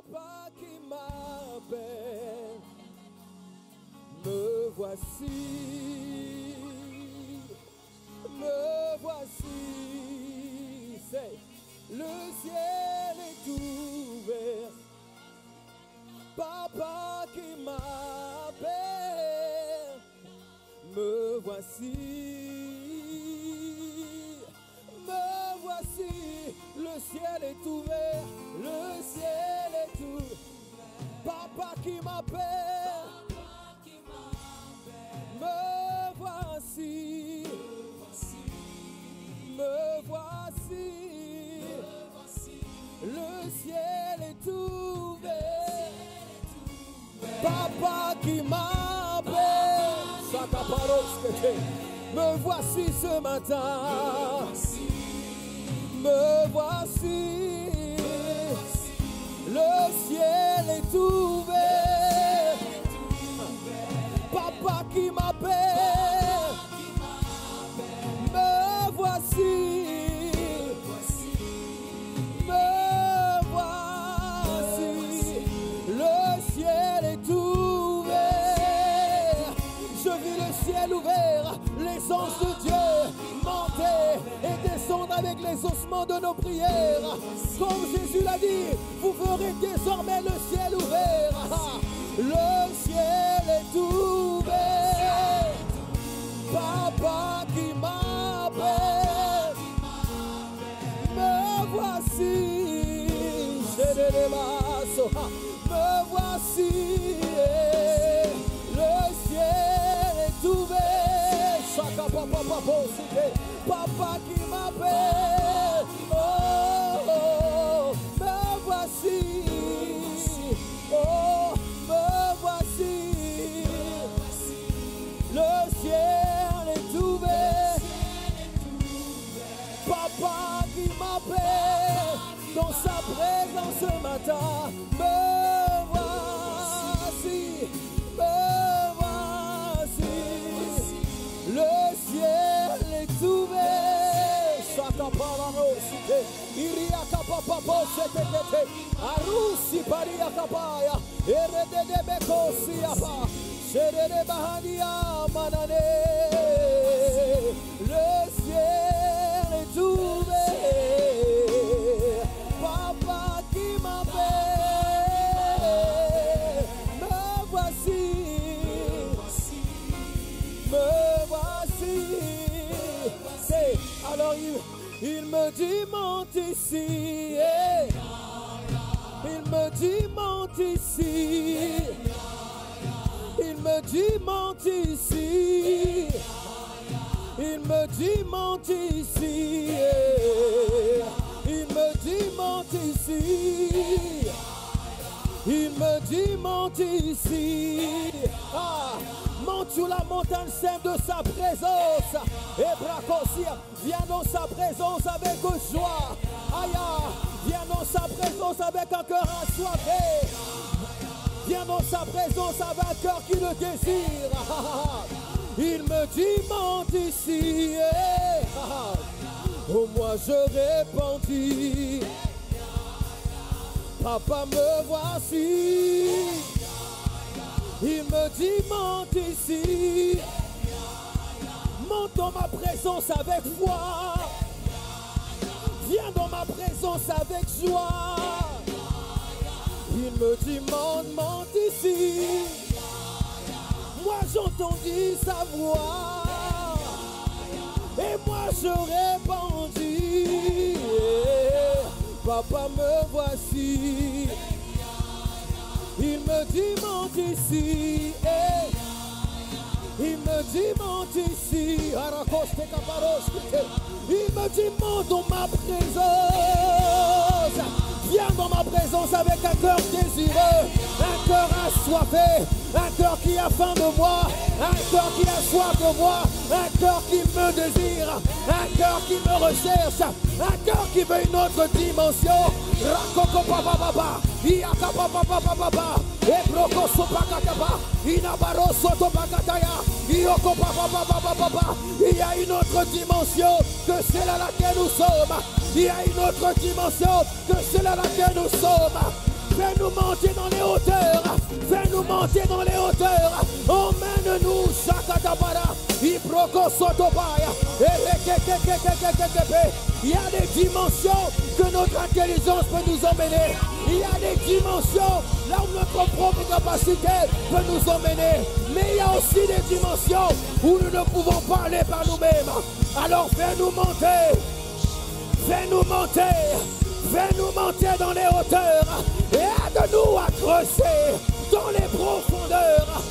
Papa qui m'appelle, me voici, c'est le ciel est ouvert. Papa qui m'appelle, me voici, le ciel est ouvert, le ciel est ouvert. Papa qui m'appelle, me voici, le ciel est ouvert. Papa qui m'appelle, me voici ce matin. Me voici, le ciel est ouvert. Papa qui m'appelle, me voici, le ciel est ouvert. Je vis le ciel ouvert, les anges de Dieu monter et descendre avec les ossements de nos prières. Comme Jésus l'a dit, vous verrez désormais le ciel ouvert. Le ciel est ouvert. Papa qui m'appelle, me voici. Me voici. Le ciel est ouvert. Papa qui m'appelle, oh, me voici, oh, me voici, le ciel est ouvert. Papa qui m'appelle, dans sa présence ce matin, me voici, le ciel est ouvert. Iriaka papa posetekete, arusi paria kapaya, erede de bekosi apa, serede bahania manane. Le ciel est ouvert. Papa qui m'appelle, me voici. Alors il me dit monte ici, il me dit monte ici, il me dit monte ici, il me dit monte ici, il me dit monte ici, il me dit monte ici. Ah, monte sur la montagne sainte de sa présence. Et Bracosia, viens dans sa présence avec joie. Aya, viens dans sa présence avec un cœur assoiffé. Viens dans sa présence avec un cœur qui le désire. Il me dit monte ici. Oh, moi je répondis, papa me voici. Il me dit monte ici, monte dans ma présence avec foi, viens dans ma présence avec joie. Il me dit monte ici, moi j'entendis sa voix, et moi je répondis, papa me voici. Il me dit monte ici, il me dit monte ici, il me dit monte dans ma présence, viens dans ma présence avec un cœur désireux, un cœur assoiffé, un cœur qui a faim de moi, un cœur qui a soif de moi, un cœur qui me désire, un cœur qui me recherche, un cœur qui veut une autre dimension. Rakoko papa papa, iaka papa papa papa, ebroko sopakataba, inabaro sotopakataya, ioko papa papa papa. Il y a une autre dimension que celle à laquelle nous sommes. Il y a une autre dimension que celle à laquelle nous sommes. Fais-nous monter dans les hauteurs. Fais-nous monter dans les hauteurs. Emmène-nous, Shakatabara. Ibroko Sotobaya. Il y a des dimensions que notre intelligence peut nous emmener. Il y a des dimensions là où notre propre capacité peut nous emmener. Mais il y a aussi des dimensions où nous ne pouvons pas aller par nous-mêmes. Alors fais-nous monter. Fais-nous monter. Fais-nous monter dans les hauteurs. Et aide-nous à creuser dans les profondeurs.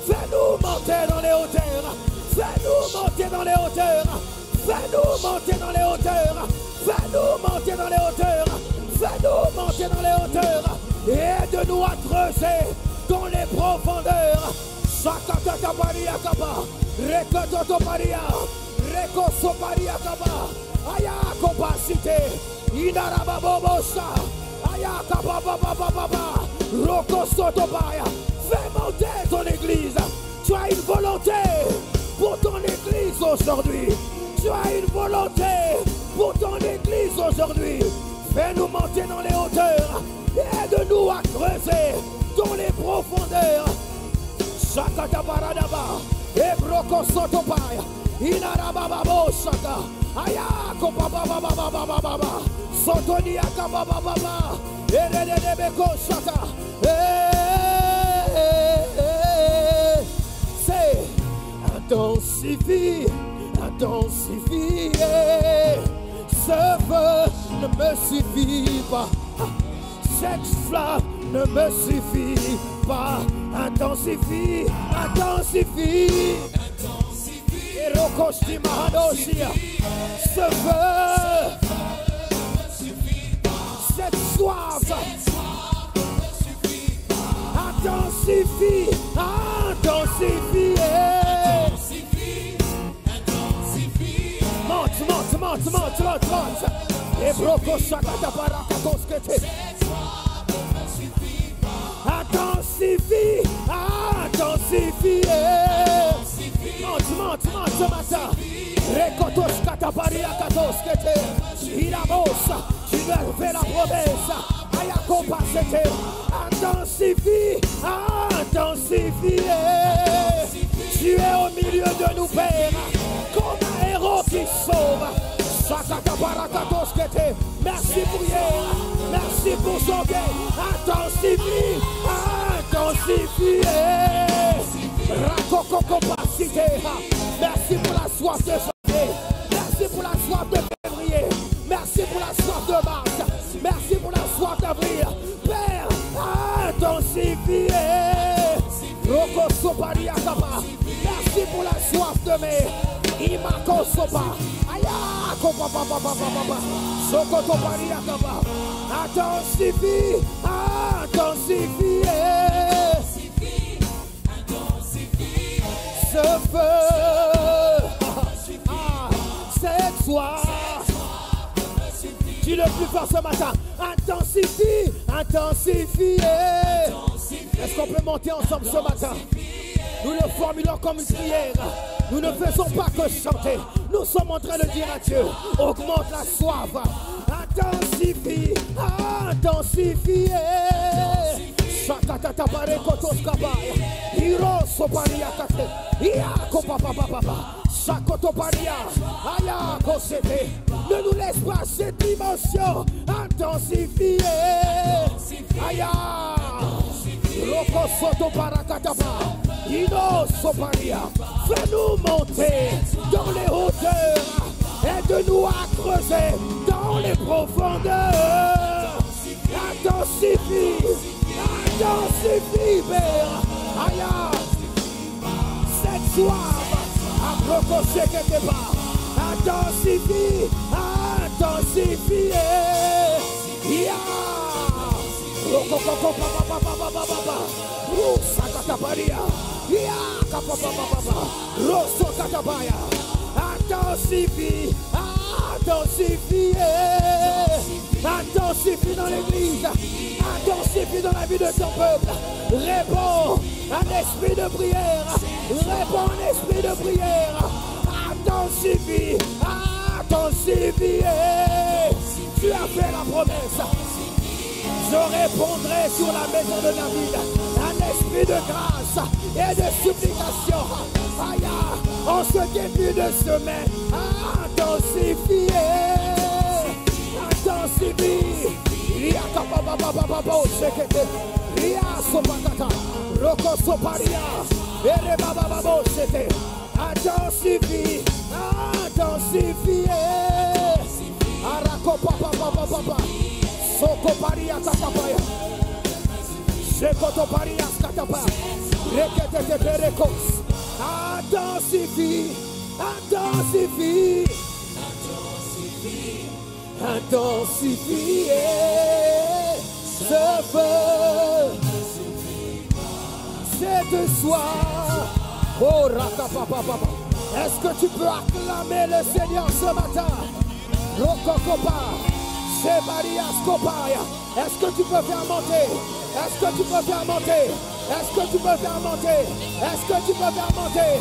Fais-nous monter dans les hauteurs. Fais-nous monter dans les hauteurs. Fais-nous monter dans les hauteurs. Fais-nous monter dans les hauteurs. Fais-nous monter dans les hauteurs. Et aide-nous à creuser dans les profondeurs. Sakatataparia kaba. Rekototoparia. Rekosoparia kaba. Aya compacité. Inarababobosa. Aya kabababababa. Rokosotopaya. Fais monter ton église. Tu as une volonté pour ton église aujourd'hui. Tu as une volonté pour ton église aujourd'hui. Fais-nous monter dans les hauteurs. Aide-nous à creuser dans les profondeurs. Shakatabaradaba. Ebrokosotopaya. Inarabababo shaka. Ayako bababababababa. Sotoniaka babababa. Eredebeko shaka. C'est intensifie, intensifie. Ce feu ne me suffit pas. Cette flamme ne me suffit pas. Intensifie, intensifie. Ce feu, cette soif, intensifie, intensifie. Monte, monte, monte, monte, monte, monte. Et broco chakata barakakoskete. Intensifie, intensifie. Monte, monte, monte ce matin. Rekotos katabaria katoskete. Ilamosa, tu me fais la promesse. Ayakopa c'était. Intensifie, intensifie. Tu es au milieu de nous, Père, comme un héros qui sauve. Merci pour hier, merci pour sauver. Intensifie, intensifie. Merci pour la soif de janvier. Merci pour la soif de février. Merci pour la soif de mars. Merci pour la soif d'avril. Père, intensifie. Merci pour la soif de mai. Imako sopa. Ayako papa papa papa. Sokoto pariakaba. Intensifie. Intensifie. Ce feu. Cette soif. Dis le plus fort ce matin. Intensifie. Intensifie. Est-ce qu'on peut monter ensemble ce matin? Nous le formulons comme une prière. Nous ne faisons pas que chanter. Nous sommes en train de dire à Dieu, augmente la soif. Intensifie, intensifie. Shakatata pare kotos kabaya. Hiro soparia kate. Iako papa papa. Shakoto paria. Ayako sete. Ne nous laisse pas cette dimension. Intensifie. Aya. Roko soto parakataba. Ino soparia. Fais-nous monter dans les hauteurs. Aide-nous à creuser dans les profondeurs. Intensifie. Intensifie, Père. Aya. Cette soif. À prococher quelque part. Intensifie. Intensifie. Ya. Intensifie, intensifie, intensifie dans l'église, intensifie dans la vie de ton peuple. Réponds un esprit de prière, réponds un esprit de prière. Intensifie, intensifié. Tu as fait la promesse. Je répondrai sur la maison de David un esprit de grâce et de supplication. Aïe, en ce début de semaine, intensifié. Intensifie. Ria kapapapapapapa, sekete. Ria sopakata. Roko soparia. Ere babababo, sete. Intensifie. Intensifié. Arako papapapapapa. Soko paria katapaya. Sekoto paria katapa. Rekete te perekos. Intensifie. Intensifie. Intensifier ce feu. C'est de soir. Oh rakapapapapa. Est-ce que tu peux acclamer le Seigneur ce matin? Rokokopa. Est-ce que tu peux faire monter? Est-ce que tu peux faire monter? Est-ce que tu peux faire monter? Est-ce que tu peux faire monter?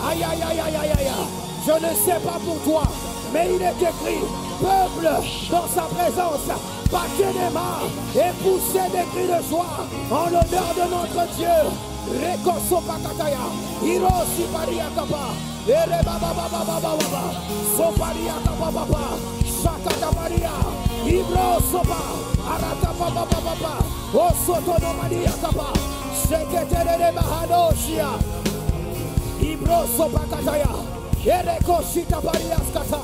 Aïe, aïe, aïe, aïe, aïe, aïe. Je ne sais pas pour toi, mais il est écrit, peuple dans sa présence, battez des mains et poussez des cris de joie en l'honneur de notre Dieu. Rekoso pakataya, Hiroshi paria kapa, ere baba baba baba baba, soparia kapa baba, shakata paria, Ibro sopa, arata baba baba baba, osoto no maria kapa, seketere bahanoshia, Ibro sopa kataya, ere koshita paria skata,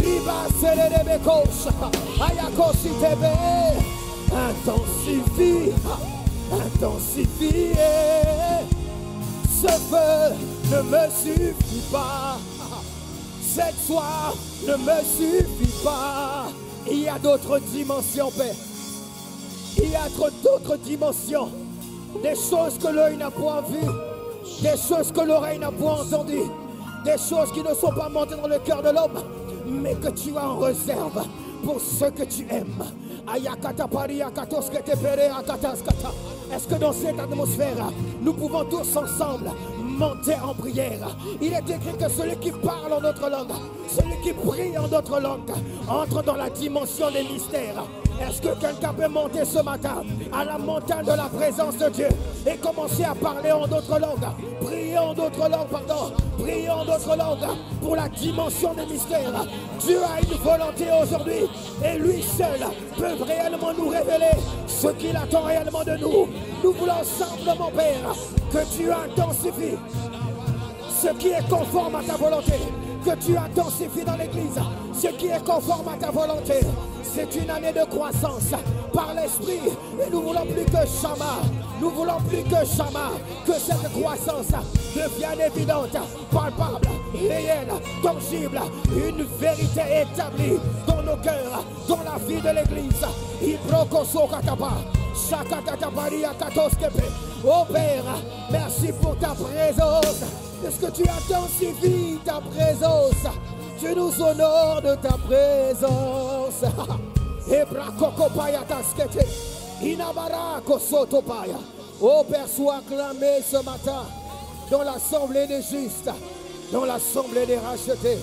riba serere bekosha, ayakoshi tebe, intensifie. Intensifier. Ce feu ne me suffit pas. Cette soir ne me suffit pas. Il y a d'autres dimensions, Père. Il y a d'autres dimensions. Des choses que l'œil n'a point vues. Des choses que l'oreille n'a point entendues. Des choses qui ne sont pas montées dans le cœur de l'homme, mais que tu as en réserve pour ceux que tu aimes. Est-ce que dans cette atmosphère, nous pouvons tous ensemble monter en prière? Il est écrit que celui qui parle en notre langue, celui qui prie en notre langue, entre dans la dimension des mystères. Est-ce que quelqu'un peut monter ce matin à la montagne de la présence de Dieu et commencer à parler en d'autres langues? Prier en d'autres langues, pardon. Prier en d'autres langues pour la dimension des mystères. Dieu a une volonté aujourd'hui et lui seul peut réellement nous révéler ce qu'il attend réellement de nous. Nous voulons simplement, Père, que tu intensifies ce qui est conforme à ta volonté, que tu intensifies dans l'église ce qui est conforme à ta volonté. C'est une année de croissance par l'esprit et nous voulons plus que Shama. Nous voulons plus que Shama, que cette croissance devienne évidente, palpable, réelle, tangible, une vérité établie dans nos cœurs, dans la vie de l'église. Oh Père, merci pour ta présence. Est-ce que tu intensifies ta présence? Tu nous honores de ta présence. Oh Père, sois acclamé ce matin dans l'assemblée des justes, dans l'assemblée des rachetés.